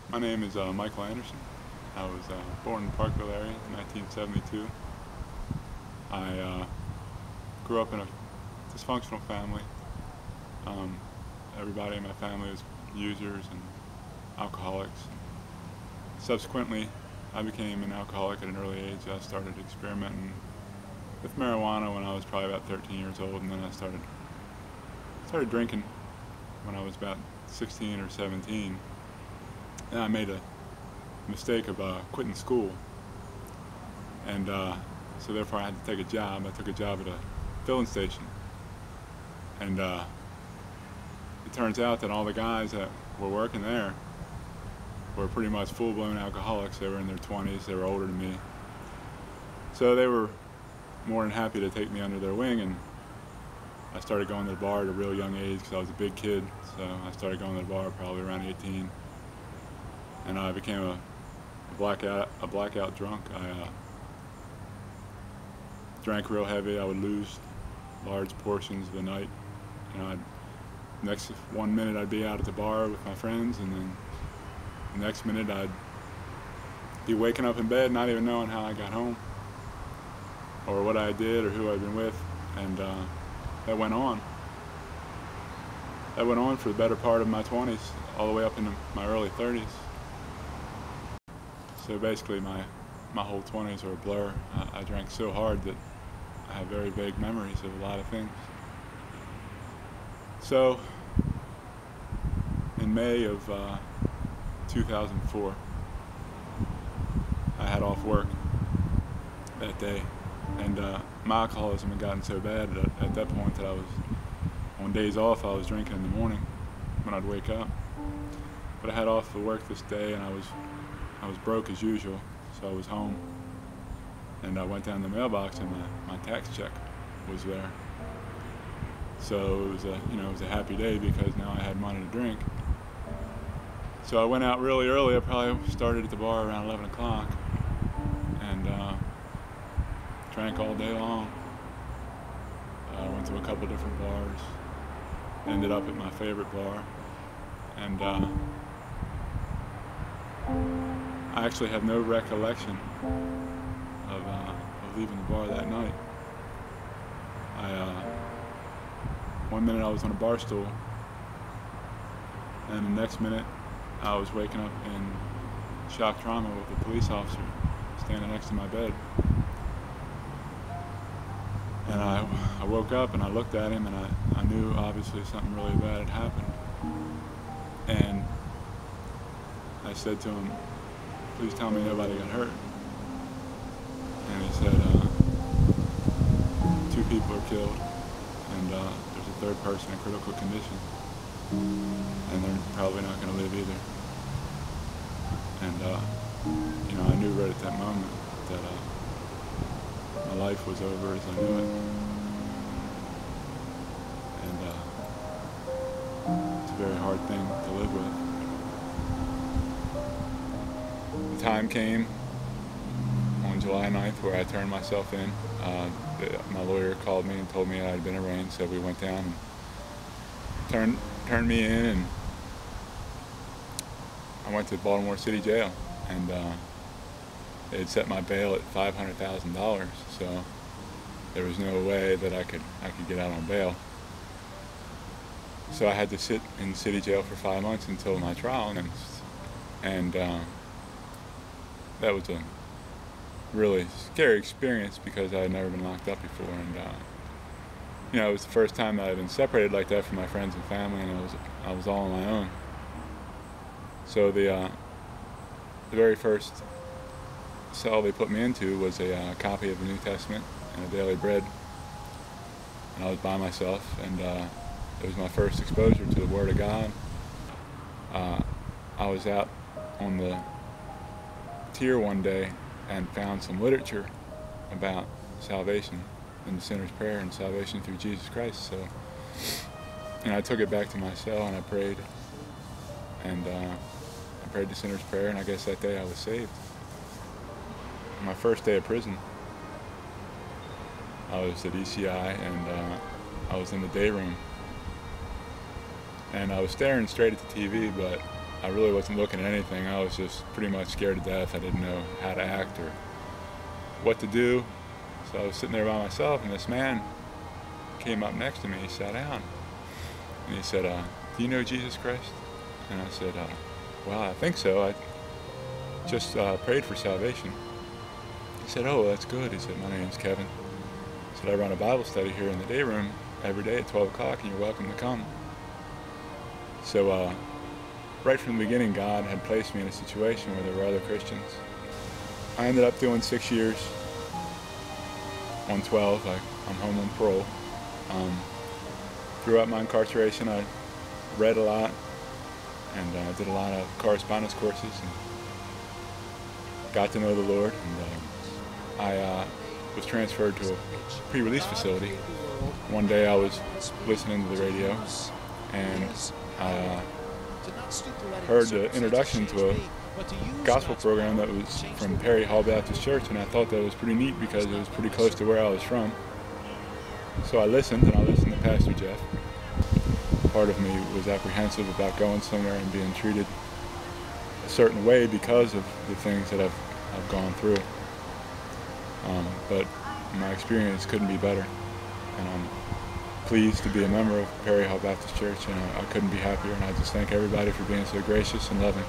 My name is Michael Anderson. I was born in Parkville area in 1972. I grew up in a dysfunctional family. Um, Everybody in my family was users and alcoholics. Subsequently, I became an alcoholic at an early age. I started experimenting with marijuana when I was probably about 13 years old, and then I started drinking when I was about 16 or 17. And I made a mistake of quitting school, and so therefore I had to take a job. I took a job at a filling station, and it turns out that all the guys that were working there were pretty much full-blown alcoholics. They were in their 20s. They were older than me, so they were more than happy to take me under their wing. And I started going to the bar at a real young age because I was a big kid. So I started going to the bar probably around 18, and I became a blackout drunk. I drank real heavy. I would lose large portions of the night. You know, next 1 minute I'd be out at the bar with my friends, and then the next minute I'd be waking up in bed, not even knowing how I got home, or what I did, or who I'd been with, and that went on. That went on for the better part of my 20s, all the way up into my early 30s. So basically, my whole 20s are a blur. I drank so hard that I have very vague memories of a lot of things. So, in May of 2004, I had off work that day, and my alcoholism had gotten so bad at that point that I was, on days off, I was drinking in the morning when I'd wake up. But I had off for work this day, and I was broke as usual, so I was home, and I went down to the mailbox, and my tax check was there. So it was a happy day because now I had money to drink. So I went out really early. I probably started at the bar around 11 o'clock, and drank all day long. I went to a couple different bars, ended up at my favorite bar, and I actually have no recollection of leaving the bar that night. One minute I was on a bar stool, and the next minute I was waking up in shock trauma with a police officer standing next to my bed. And I woke up and I looked at him, and I knew obviously something really bad had happened. And I said to him, "Please tell me nobody got hurt." And he said, 2 people are killed, and there's a 3rd person in critical condition, and they're probably not going to live either. And I knew right at that moment that my life was over as I knew it. And it's a very hard thing to live with. The time came on July 9th where I turned myself in. My lawyer called me and told me I had been arraigned, so we went down and turned me in, and I went to Baltimore City Jail, and they had set my bail at $500,000, so there was no way that I could get out on bail. So I had to sit in city jail for 5 months until my trial, and that was a really scary experience because I had never been locked up before, and it was the first time that I had been separated like that from my friends and family, and I was all on my own. So the very first cell they put me into was a copy of the New Testament and a Daily Bread, and I was by myself, and it was my first exposure to the Word of God. I was out on the tier one day and found some literature about salvation and the sinner's prayer and salvation through Jesus Christ. So, and I took it back to my cell and I prayed, and I prayed the sinner's prayer, and I guess that day I was saved. My first day of prison, I was at ECI, and I was in the day room, and I was staring straight at the TV, but I really wasn't looking at anything. I was just pretty much scared to death. I didn't know how to act or what to do. So I was sitting there by myself, and this man came up next to me. He sat down, and he said, "Do you know Jesus Christ?" And I said, "Well, I think so. I just prayed for salvation." He said, "Oh, well, that's good." He said, "My name's Kevin." He said, "I run a Bible study here in the day room every day at 12 o'clock, and you're welcome to come." So right from the beginning, God had placed me in a situation where there were other Christians. I ended up doing 6 years on 12. I'm home on parole. Throughout my incarceration, I read a lot and did a lot of correspondence courses and got to know the Lord. And I was transferred to a pre-release facility. One day I was listening to the radio, and I heard the introduction to a gospel program that was from Perry Hall Baptist Church, and I thought that was pretty neat because it was pretty close to where I was from. So I listened, and I listened to Pastor Jeff. Part of me was apprehensive about going somewhere and being treated a certain way because of the things that I've gone through. But my experience couldn't be better, and I'm pleased to be a member of Perry Hall Baptist Church, and I couldn't be happier, and I just thank everybody for being so gracious and loving.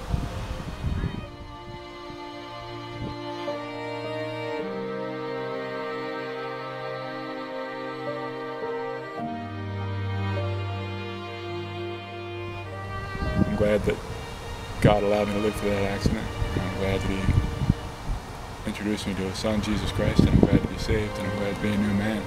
I'm glad that God allowed me to live through that accident, and I'm glad that He introduced me to His Son, Jesus Christ, and I'm glad to be saved, and I'm glad to be a new man.